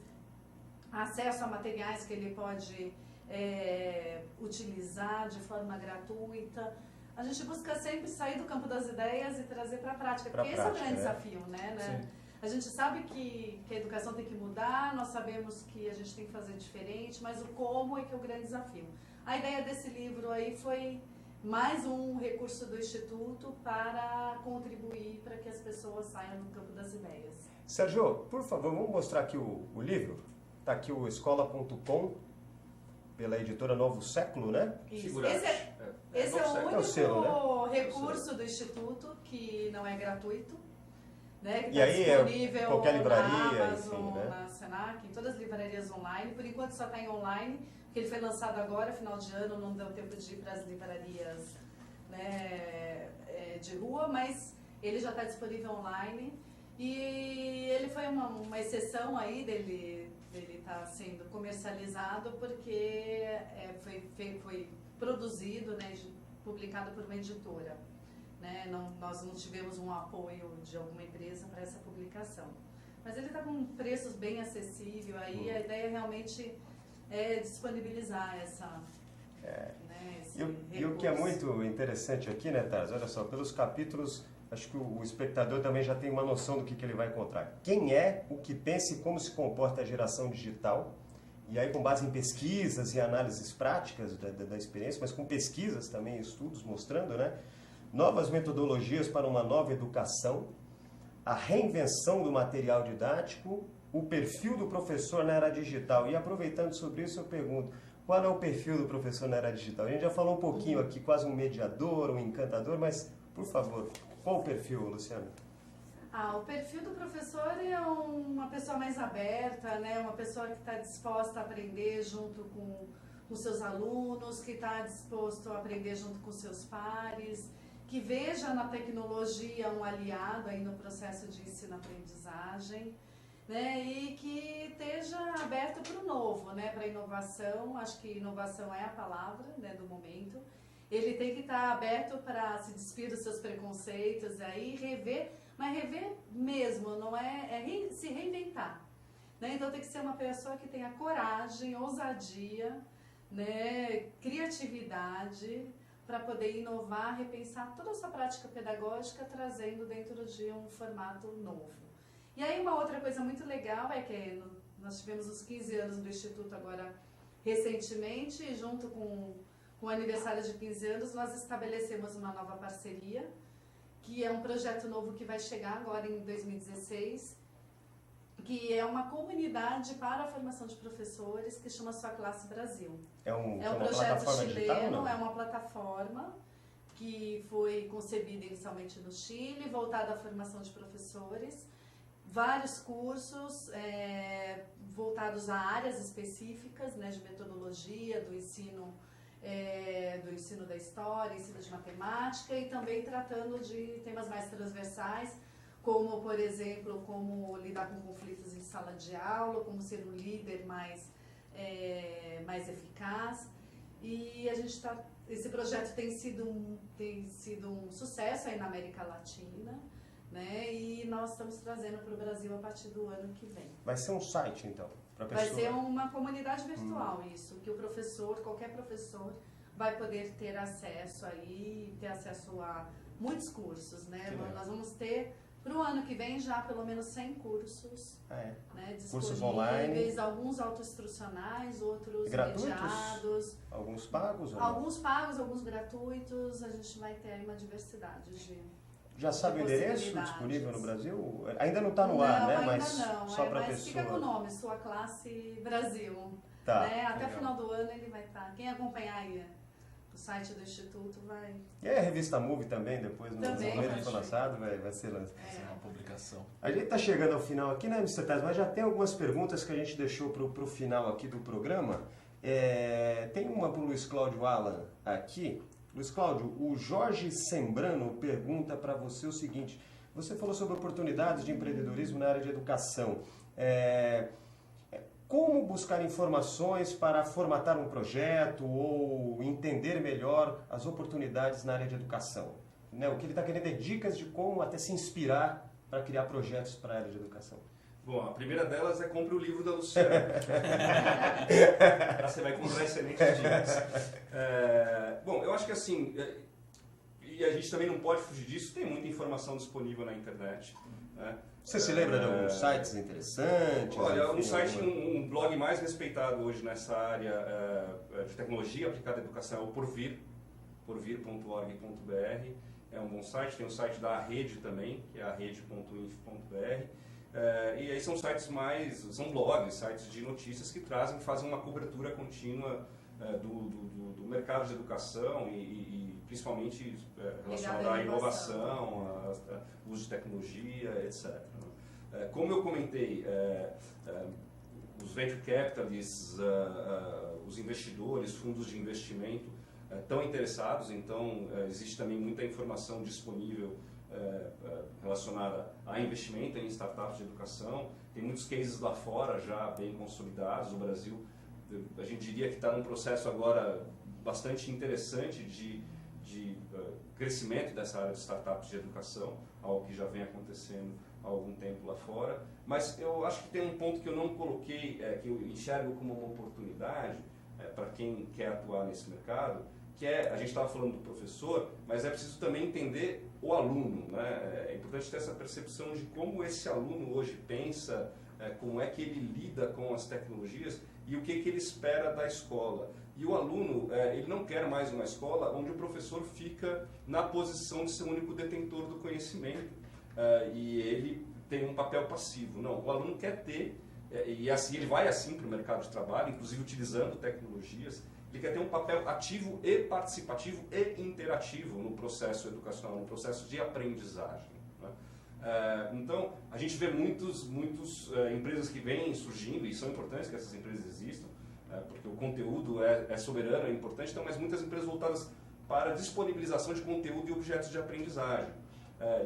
acesso a materiais que ele pode utilizar de forma gratuita. A gente busca sempre sair do campo das ideias e trazer para a prática, porque esse é o grande desafio, né? A gente sabe que a educação tem que mudar, nós sabemos que a gente tem que fazer diferente, mas o como é que é o grande desafio. A ideia desse livro aí foi mais um recurso do Instituto para contribuir para que as pessoas saiam do campo das ideias. Sérgio, por favor, vamos mostrar aqui o livro? Está aqui o escola.com, pela editora Novo Século, né? Isso. Esse é o único recurso do Instituto que não é gratuito. Né, que está disponível qualquer livraria, na Amazon, enfim, né? na Senac, em todas as livrarias online. Por enquanto só está em online, porque ele foi lançado agora, final de ano, não deu tempo de ir para as livrarias, né, de rua, mas ele já está disponível online. E ele foi uma exceção aí dele estar sendo comercializado, porque foi produzido, né, publicado por uma editora. Né? Nós não tivemos um apoio de alguma empresa para essa publicação. Mas ele está com preços bem acessíveis, aí a ideia realmente é disponibilizar essa... E o que é muito interessante aqui, né, Tars? Olha só, pelos capítulos, acho que o espectador também já tem uma noção do que ele vai encontrar. Quem é, o que pensa e como se comporta a geração digital. E aí, com base em pesquisas e análises práticas da experiência, mas com pesquisas também, estudos mostrando, né? Novas metodologias para uma nova educação, a reinvenção do material didático, o perfil do professor na era digital. E aproveitando sobre isso, eu pergunto, qual é o perfil do professor na era digital? A gente já falou um pouquinho aqui, quase um mediador, um encantador, mas, por favor, qual o perfil, Luciana? O perfil do professor é uma pessoa mais aberta, né? Uma pessoa que está disposta a aprender junto com os seus alunos, que está disposto a aprender junto com seus pares, que veja na tecnologia um aliado aí no processo de ensino-aprendizagem, né, e que esteja aberto para o novo, né, para a inovação. Acho que inovação é a palavra, né, do momento. ele tem que estar aberto para se despir dos seus preconceitos aí, rever, mas rever mesmo, não se reinventar. Né? Então tem que ser uma pessoa que tenha coragem, ousadia, né, criatividade, para poder inovar, repensar toda essa prática pedagógica, trazendo dentro de um formato novo. E aí uma outra coisa muito legal é que nós tivemos os 15 anos do Instituto agora recentemente, e junto com o aniversário de 15 anos, nós estabelecemos uma nova parceria, que é um projeto novo que vai chegar agora em 2016, que é uma comunidade para a formação de professores, que chama Sua Classe Brasil. É um projeto chileno, é uma plataforma que foi concebida inicialmente no Chile, voltada à formação de professores, vários cursos voltados a áreas específicas, né, de metodologia, do ensino da história, ensino de matemática, e também tratando de temas mais transversais, como, por exemplo, como lidar com conflitos em sala de aula, como ser um líder mais eficaz. E esse projeto tem sido um sucesso aí na América Latina, né? E nós estamos trazendo para o Brasil a partir do ano que vem. Vai ser um site, então? Vai ser uma comunidade virtual, isso, que qualquer professor vai poder ter acesso a muitos cursos, né? Nós vamos ter, para o ano que vem, já pelo menos 100 cursos, né, disponíveis, cursos online, alguns autoinstrucionais, outros gratuitos, mediados. Alguns pagos? Alguns pagos, alguns gratuitos, a gente vai ter aí uma diversidade de... Já sabe o endereço disponível no Brasil? Ainda não está no ar, né? Mas não, só para mas fica com o nome, Sua Classe Brasil. Tá, né? Até legal. o final do ano ele vai estar. Quem acompanhar aí o site do Instituto vai... E a revista Move também, depois no momento que for lançado, vai ser lançado. Vai ser uma publicação. A gente está chegando ao final aqui, né, Mr. Tais, mas já tem algumas perguntas que a gente deixou para o final aqui do programa. Tem uma para o Luiz Cláudio Alan aqui. Luiz Cláudio, o Jorge Sembrano pergunta para você o seguinte: você falou sobre oportunidades de empreendedorismo na área de educação. Como buscar informações para formatar um projeto ou entender melhor as oportunidades na área de educação? Né? O que ele está querendo é dicas de como até se inspirar para criar projetos para a área de educação. Bom, a primeira delas é compre o livro da Luciana. Você vai encontrar excelentes dicas. Bom, eu acho que assim, e a gente também não pode fugir disso, tem muita informação disponível na internet. Né? Você se lembra de alguns sites interessantes? Olha, um blog mais respeitado hoje nessa área de tecnologia aplicada à educação é o Porvir, porvir.org.br. É um bom site. Tem o site da Rede também, que é arrede.inf.br. E aí são são blogs, sites de notícias que fazem uma cobertura contínua do mercado de educação e principalmente relacionado à inovação, ao uso de tecnologia, etc. Como eu comentei, os venture capitalists, os investidores, fundos de investimento estão interessados, então existe também muita informação disponível relacionada a investimento em startups de educação. Tem muitos cases lá fora já bem consolidados. O Brasil, a gente diria que está num processo agora bastante interessante de crescimento dessa área de startups de educação, algo que já vem acontecendo há algum tempo lá fora. Mas eu acho que tem um ponto que eu não coloquei, que eu enxergo como uma oportunidade para quem quer atuar nesse mercado, que a gente estava falando do professor, mas é preciso também entender o aluno, né? É importante ter essa percepção de como esse aluno hoje pensa, como é que ele lida com as tecnologias e o que ele espera da escola. E o aluno, ele não quer mais uma escola onde o professor fica na posição de ser o único detentor do conhecimento e ele tem um papel passivo. Não, o aluno quer ter, e assim ele vai assim para o mercado de trabalho, inclusive utilizando tecnologias. Ele quer ter um papel ativo e participativo e interativo no processo educacional, no processo de aprendizagem. Né? Então, a gente vê muitas empresas que vêm surgindo, e são importantes que essas empresas existam, porque o conteúdo é soberano, é importante, então, mas muitas empresas voltadas para a disponibilização de conteúdo e objetos de aprendizagem.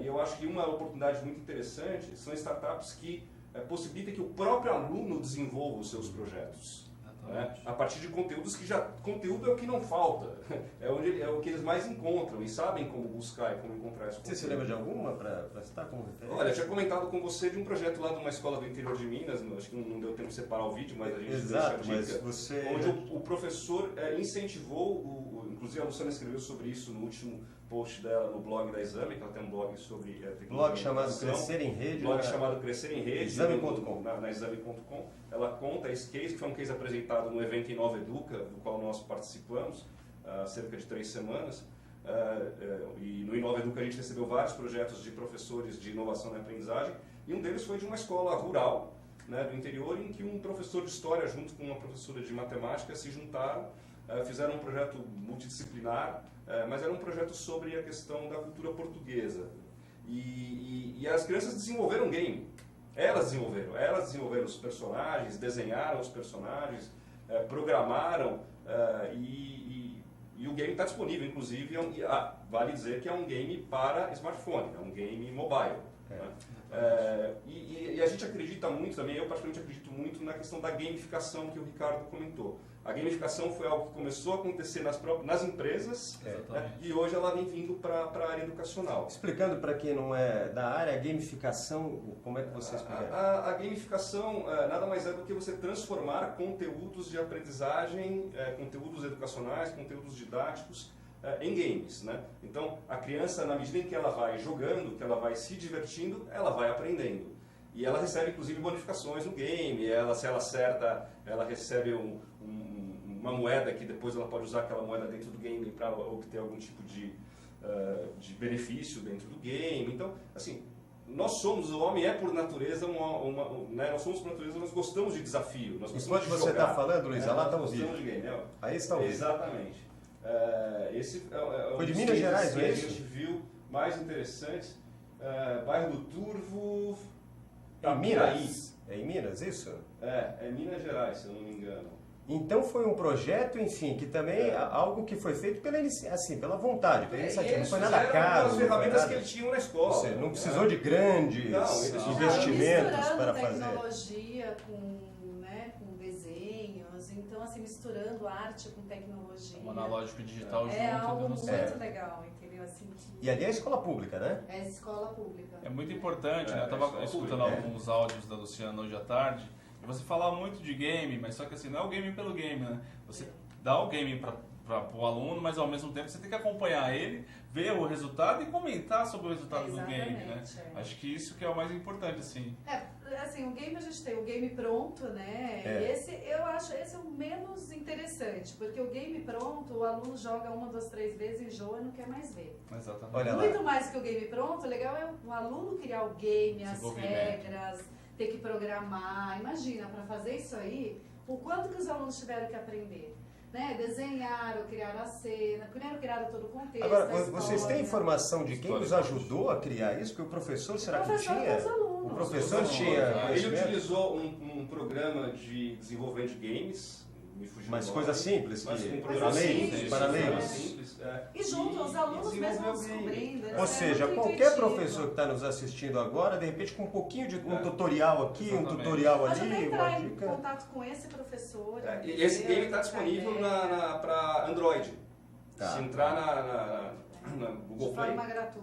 E eu acho que uma oportunidade muito interessante são startups que possibilitam que o próprio aluno desenvolva os seus projetos. Né? partir de conteúdos que já... Conteúdo é o que não falta, é o que eles mais encontram e sabem como buscar e como encontrar esse conteúdo. Você se lembra de alguma para citar como referência? Olha, eu tinha comentado com você de um projeto lá de uma escola do interior de Minas, acho que não deu tempo de separar o vídeo, mas a gente Exato, deixa a dica, mas você... onde o professor incentivou, inclusive a Luciana escreveu sobre isso no último post dela no blog da Exame, que ela tem um blog sobre tecnologia. Blog chamado Crescer em Rede. Blog chamado Crescer em Rede. Exame.com. Na Exame.com. Ela conta esse case, que foi um case apresentado no evento Inova Educa, do qual nós participamos há cerca de 3 semanas. E no Inova Educa a gente recebeu vários projetos de professores de inovação na aprendizagem, e um deles foi de uma escola rural, né, do interior, em que um professor de história junto com uma professora de matemática se juntaram, fizeram um projeto multidisciplinar, mas era um projeto sobre a questão da cultura portuguesa. E as crianças desenvolveram um game. Elas desenvolveram os personagens, desenharam os personagens, programaram, e o game está disponível, inclusive, vale dizer que é um game para smartphone, é um game mobile. Né? E a gente acredita muito também, eu particularmente acredito muito na questão da gamificação que o Ricardo comentou. A gamificação foi algo que começou a acontecer nas empresas, né? E hoje ela vem vindo para a área educacional. Explicando para quem não é da área, a gamificação, como é que você explica? A gamificação nada mais é do que você transformar conteúdos de aprendizagem, conteúdos educacionais, conteúdos didáticos, em games, né? Então, a criança, na medida em que ela vai jogando, que ela vai se divertindo, ela vai aprendendo. E ela recebe, inclusive, bonificações no game. Se ela acerta, ela recebe uma moeda que depois ela pode usar aquela moeda dentro do game para obter algum tipo de benefício dentro do game. Então, assim, o homem é por natureza né? Nós somos por natureza, nós gostamos de desafio. Nós gostamos Enquanto você está falando, Luiz, lá está o vídeo. Gostamos de game, né? Aí está o vídeo. Exatamente. Esse foi de Minas Gerais, que a gente viu mais interessantes. Bairro do Turvo, em Minas? É em Minas, isso? É Minas Gerais, se eu não me engano. Então foi um projeto, enfim, que também algo que foi feito pela vontade, pela iniciativa. Não foi nada caro. As ferramentas que eles tinham na escola. Você não precisou de grandes investimentos para fazer. Tecnologia com desenhos, então assim, misturando arte com tecnologia. Um analógico digital junto. É algo muito legal, entendeu? Assim, E ali é escola pública, né? É escola pública. É muito importante, né? Eu estava escutando alguns áudios da Luciana hoje à tarde, e você fala muito de game, mas só que assim, não é o game pelo game, né? Você dá o game para o aluno, mas ao mesmo tempo você tem que acompanhar ele, ver o resultado e comentar sobre o resultado do game, né? Acho que isso que é o mais importante, assim. Assim, o game a gente tem o game pronto, né? Eu acho esse é o menos interessante, porque o game pronto, o aluno joga 1, 2, 3 vezes, enjoa e não quer mais ver. Exatamente. Olha lá. Muito mais que o game pronto, o legal é o aluno criar o game, as regras, ter que programar. Imagina, para fazer isso aí, o quanto que os alunos tiveram que aprender. Né? Desenharam, criaram a cena, criaram todo o contexto. Agora, vocês têm informação de quem os ajudou a criar isso? Porque o professor, será que tinha? O professor tinha. Ele utilizou um programa de desenvolvimento de games. Mas coisa simples, para leigos. E junto aos alunos mesmo vão descobrindo. Ou seja, qualquer professor que está nos assistindo agora, de repente com um pouquinho de um tutorial aqui, um tutorial ali. Pode entrar em contato com esse professor. E esse game está disponível para Android. Se entrar na Google Play,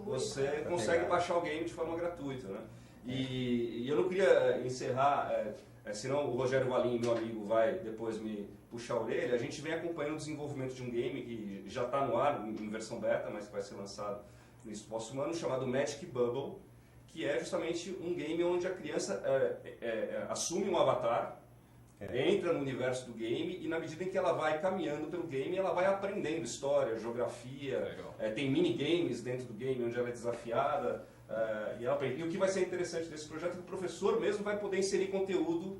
você consegue baixar o game de forma gratuita. Né? E eu não queria encerrar... senão o Rogério Valim, meu amigo, vai depois me puxar a orelha. A gente vem acompanhando o desenvolvimento de um game que já está no ar, em versão beta, mas que vai ser lançado no próximo ano, chamado Magic Bubble, que é justamente um game onde a criança assume um avatar, entra no universo do game e na medida em que ela vai caminhando pelo game, ela vai aprendendo história, geografia, tem minigames dentro do game onde ela é desafiada. E o que vai ser interessante desse projeto é que o professor mesmo vai poder inserir conteúdo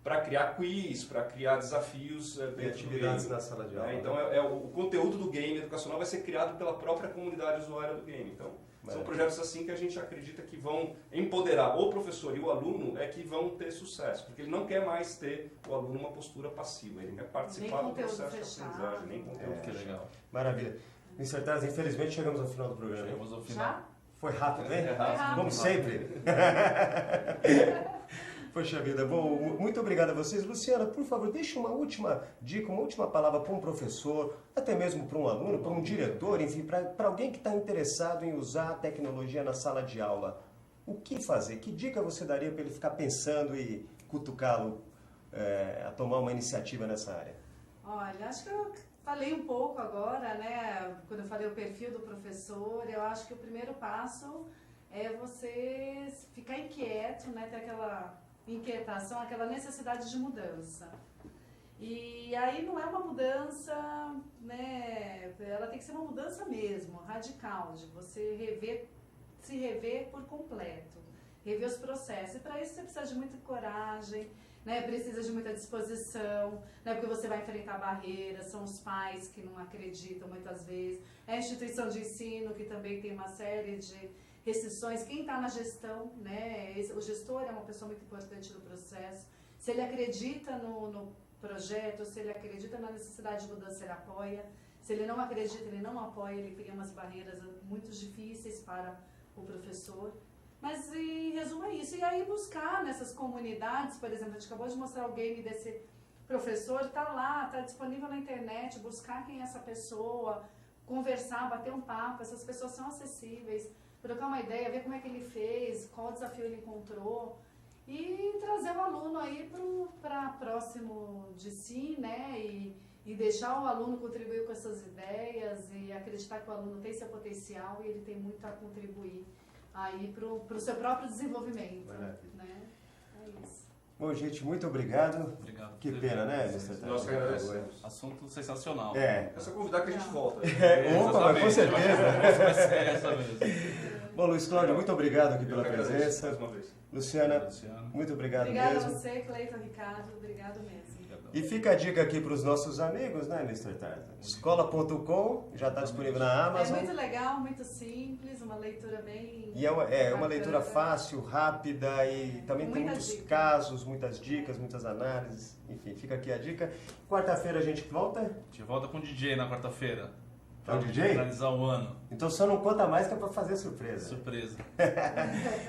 para criar quiz, para criar desafios dentro atividades do game. na sala de aula. Então o conteúdo do game educacional vai ser criado pela própria comunidade usuária do game. Então são projetos assim que a gente acredita que vão empoderar o professor e o aluno, que vão ter sucesso, porque ele não quer mais ter o aluno uma postura passiva, ele quer participar do processo de aprendizagem, nem conteúdo fechado. Legal. Maravilha. Incertaz, infelizmente chegamos ao final do programa. Chegamos ao final. Foi rápido, hein? Rápido. Como sempre. Poxa vida, bom, muito obrigado a vocês. Luciana, por favor, deixe uma última dica, uma última palavra para um professor, até mesmo para um aluno, para um diretor, enfim, para alguém que está interessado em usar a tecnologia na sala de aula. O que fazer? Que dica você daria para ele ficar pensando e cutucá-lo a tomar uma iniciativa nessa área? Olha, acho que eu falei um pouco agora, né? Quando eu falei o perfil do professor, eu acho que o primeiro passo é você ficar inquieto, né? Ter aquela inquietação, aquela necessidade de mudança. E aí não é uma mudança, né? Ela tem que ser uma mudança mesmo, radical, de você se rever por completo, rever os processos. E para isso você precisa de muita coragem, né? Precisa de muita disposição, né? Porque você vai enfrentar barreiras, são os pais que não acreditam muitas vezes, é a instituição de ensino que também tem uma série de restrições. Quem está na gestão, né? O gestor é uma pessoa muito importante do processo. Se ele acredita no projeto, se ele acredita na necessidade de mudança, ele apoia. Se ele não acredita, ele não apoia, ele cria umas barreiras muito difíceis para o professor. Mas, em resumo, é isso. E aí buscar nessas comunidades, por exemplo, a gente acabou de mostrar o game desse professor, está lá, está disponível na internet, buscar quem é essa pessoa, conversar, bater um papo. Essas pessoas são acessíveis, trocar uma ideia, ver como é que ele fez, qual desafio ele encontrou e trazer o aluno aí para próximo de si, né? E deixar o aluno contribuir com essas ideias e acreditar que o aluno tem seu potencial e ele tem muito a contribuir aí para o seu próprio desenvolvimento, né? É isso. Bom, gente, muito obrigado. Obrigado. Que pena, né, Mr. Nós que agradecemos. Assunto sensacional. É só convidar que a gente volta. Opa, mas com certeza. É essa mesmo. Bom, Luiz Cláudio, muito obrigado aqui pela presença. Mais uma vez. Luciana, muito obrigado Obrigada mesmo. a você, Cleiton, Ricardo, obrigado mesmo. E fica a dica aqui para os nossos amigos, né, Mr. Tarzan? Escola.com, já está disponível na É Amazon. muito legal, muito simples, uma leitura bem... E é uma leitura fácil, rápida e também tem muitos casos, muitas dicas, muitas análises. Enfim, fica aqui a dica. Quarta-feira a gente volta? A gente volta com o DJ na quarta-feira. É o DJ? Finalizar o ano. Então só não conta mais que é para fazer surpresa. Surpresa.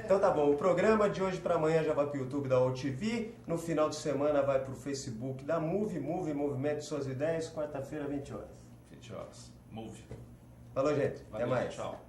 Então tá bom, o programa de hoje para amanhã já vai para o YouTube da OTV, no final de semana vai para o Facebook da Move, Movimento Suas Ideias, quarta-feira, 20 horas. 20 horas. Move. Falou, gente. Valeu, Até mais. Tchau.